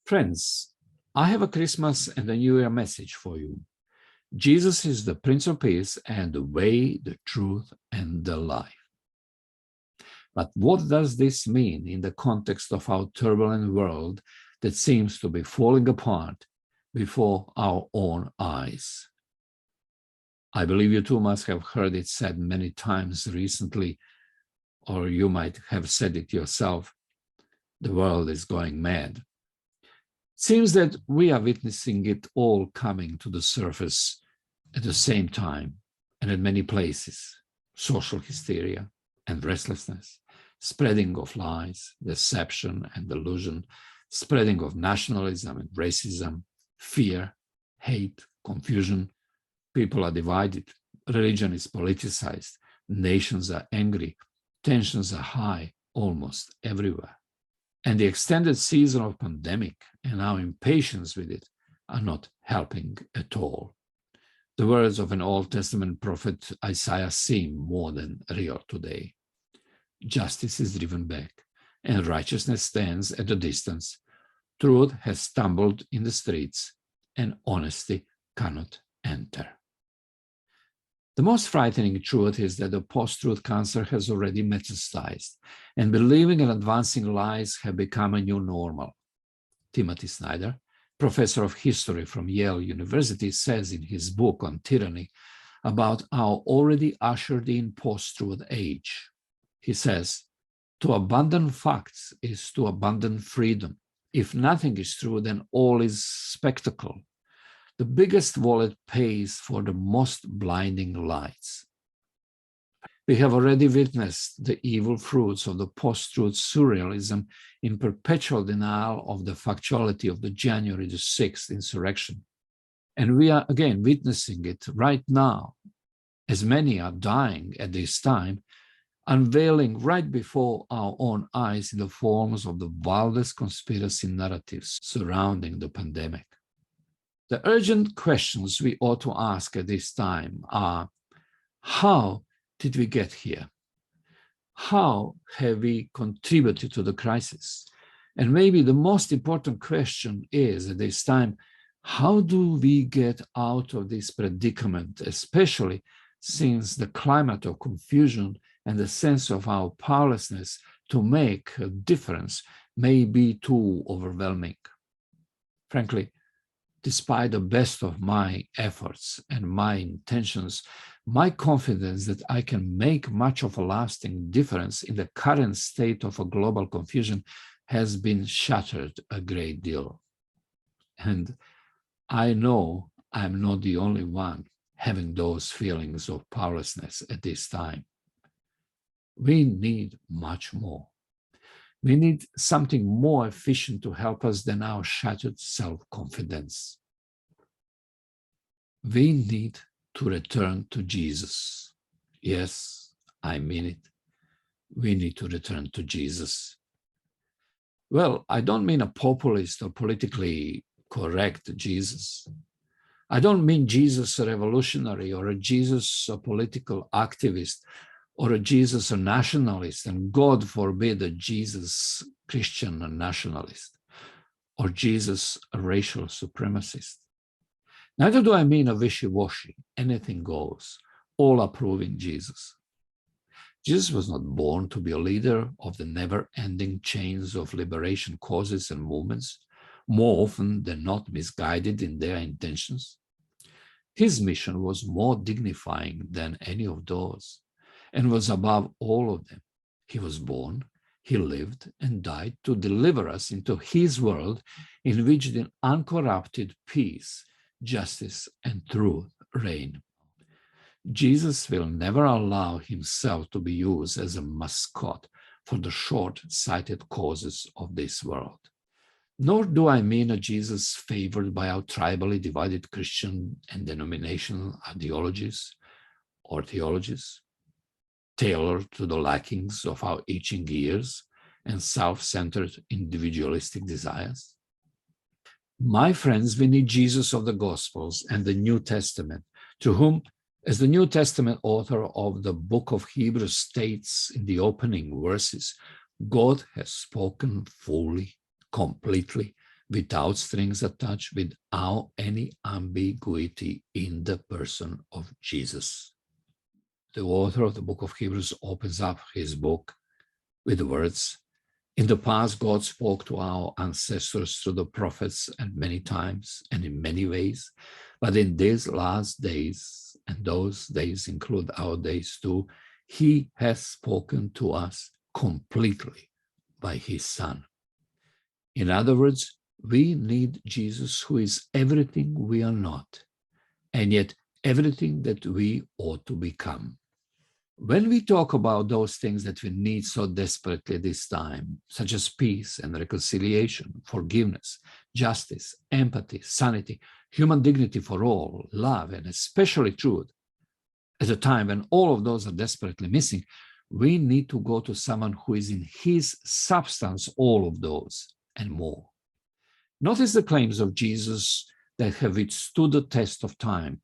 Friends, I have a Christmas and a New Year message for you. Jesus is the Prince of Peace and the way, the truth, and the life. But what does this mean in the context of our turbulent world that seems to be falling apart before our own eyes? I believe you too must have heard it said many times recently, or you might have said it yourself. The world is going mad. Seems that we are witnessing it all coming to the surface at the same time and in many places. Social hysteria and restlessness, spreading of lies, deception and delusion, spreading of nationalism and racism, fear, hate, confusion. People are divided, religion is politicized, nations are angry, tensions are high almost everywhere. And the extended season of pandemic and our impatience with it are not helping at all. The words of an Old Testament prophet Isaiah seem more than real today. Justice is driven back, and righteousness stands at a distance. Truth has stumbled in the streets, and honesty cannot enter. The most frightening truth is that the post-truth cancer has already metastasized, and believing and advancing lies have become a new normal. Timothy Snyder, professor of history from Yale University, says in his book on tyranny about our already ushered-in post-truth age. He says, "To abandon facts is to abandon freedom. If nothing is true, then all is spectacle. The biggest wallet pays for the most blinding lights." We have already witnessed the evil fruits of the post-truth surrealism in perpetual denial of the factuality of the January the 6th insurrection. And we are again witnessing it right now, as many are dying at this time, unveiling right before our own eyes in the forms of the wildest conspiracy narratives surrounding the pandemic. The urgent questions we ought to ask at this time are, how did we get here? How have we contributed to the crisis? And maybe the most important question is at this time, how do we get out of this predicament, especially since the climate of confusion and the sense of our powerlessness to make a difference may be too overwhelming? Frankly, despite the best of my efforts and my intentions, my confidence that I can make much of a lasting difference in the current state of a global confusion has been shattered a great deal. And I know I'm not the only one having those feelings of powerlessness at this time. We need much more. We need something more efficient to help us than our shattered self-confidence. We need to return to Jesus. Yes, I mean it. We need to return to Jesus. Well, I don't mean a populist or politically correct Jesus. I don't mean Jesus a revolutionary or a Jesus a political activist or a Jesus a nationalist, and God forbid a Jesus Christian nationalist, or Jesus a racial supremacist. Neither do I mean a wishy-washy, anything goes, all approving Jesus. Jesus was not born to be a leader of the never-ending chains of liberation causes and movements, more often than not misguided in their intentions. His mission was more dignifying than any of those, and was above all of them. He was born, he lived and died to deliver us into his world in which the uncorrupted peace, justice, and truth reign. Jesus will never allow himself to be used as a mascot for the short-sighted causes of this world. Nor do I mean a Jesus favored by our tribally divided Christian and denominational ideologies or theologies, tailored to the lackings of our itching ears and self-centered individualistic desires. My friends, we need Jesus of the Gospels and the New Testament, to whom, as the New Testament author of the book of Hebrews states in the opening verses, God has spoken fully, completely, without strings attached, without any ambiguity in the person of Jesus. The author of the book of Hebrews opens up his book with the words, "In the past, God spoke to our ancestors through the prophets and many times and in many ways, but in these last days," and those days include our days too, "He has spoken to us completely by his Son." In other words, we need Jesus, who is everything we are not, and yet everything that we ought to become. When we talk about those things that we need so desperately this time, such as peace and reconciliation, forgiveness, justice, empathy, sanity, human dignity for all, love, and especially truth, at a time when all of those are desperately missing, we need to go to someone who is in his substance all of those and more. Notice the claims of Jesus that have withstood the test of time.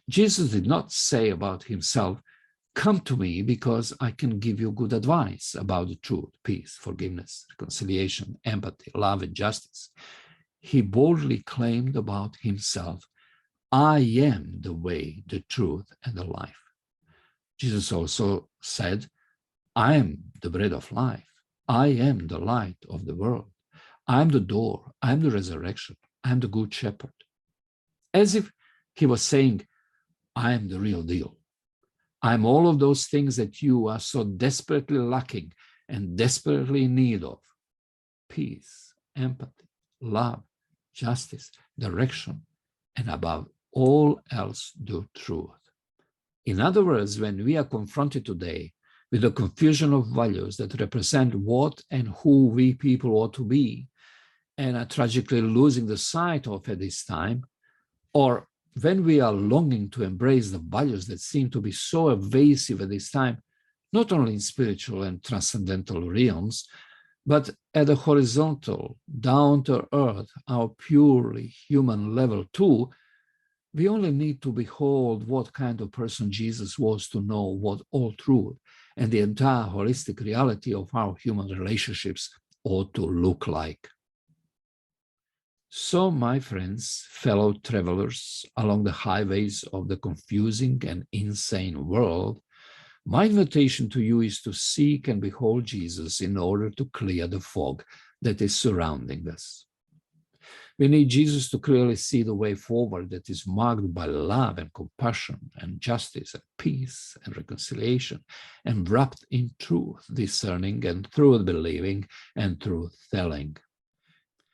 Jesus did not say about himself, "Come to me because I can give you good advice about the truth, peace, forgiveness, reconciliation, empathy, love, and justice." He boldly claimed about himself, "I am the way, the truth, and the life." Jesus also said, "I am the bread of life. I am the light of the world. I am the door. I am the resurrection. I am the good shepherd." As if he was saying, "I am the real deal. I'm all of those things that you are so desperately lacking and desperately in need of: peace, empathy, love, justice, direction, and above all else, the truth." In other words, when we are confronted today with the confusion of values that represent what and who we people ought to be, and are tragically losing the sight of at this time, or when we are longing to embrace the values that seem to be so evasive at this time, not only in spiritual and transcendental realms, but at the horizontal, down-to-earth, our purely human level too, we only need to behold what kind of person Jesus was to know what all truth and the entire holistic reality of our human relationships ought to look like. So, my friends, fellow travelers along the highways of the confusing and insane world, my invitation to you is to seek and behold Jesus in order to clear the fog that is surrounding us. We need Jesus to clearly see the way forward that is marked by love and compassion and justice and peace and reconciliation, and wrapped in truth, discerning and truth believing and truth telling.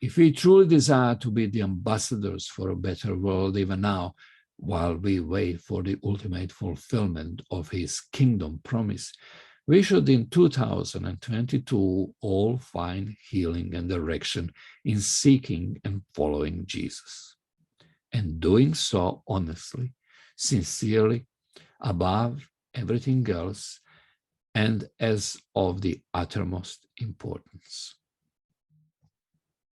If we truly desire to be the ambassadors for a better world even now, while we wait for the ultimate fulfillment of his kingdom promise, we should in 2022 all find healing and direction in seeking and following Jesus, and doing so honestly, sincerely, above everything else, and as of the uttermost importance.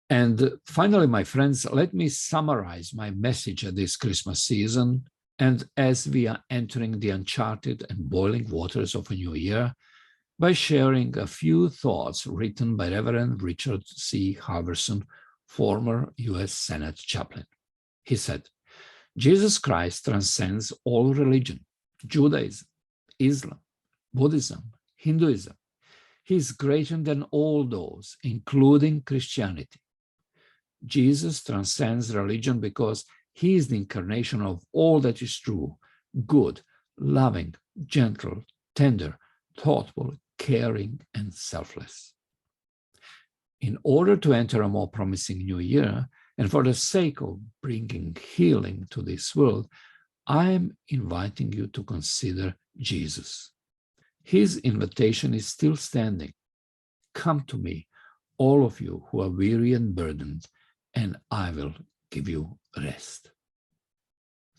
And finally, my friends, let me summarize my message at this Christmas season, and as we are entering the uncharted and boiling waters of a new year, by sharing a few thoughts written by Reverend Richard C. Halverson, former U.S. Senate chaplain. He said, "Jesus Christ transcends all religion, Judaism, Islam, Buddhism, Hinduism. He is greater than all those, including Christianity. Jesus transcends religion because he is the incarnation of all that is true, good, loving, gentle, tender, thoughtful, caring, and selfless. In order to enter a more promising new year, and for the sake of bringing healing to this world, I am inviting you to consider Jesus. His invitation is still standing. Come to me, all of you who are weary and burdened, and I will give you rest."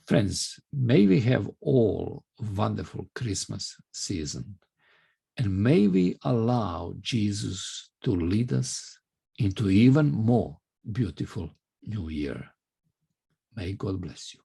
Friends, may we have all a wonderful Christmas season, and may we allow Jesus to lead us into even more beautiful new year. May God bless you.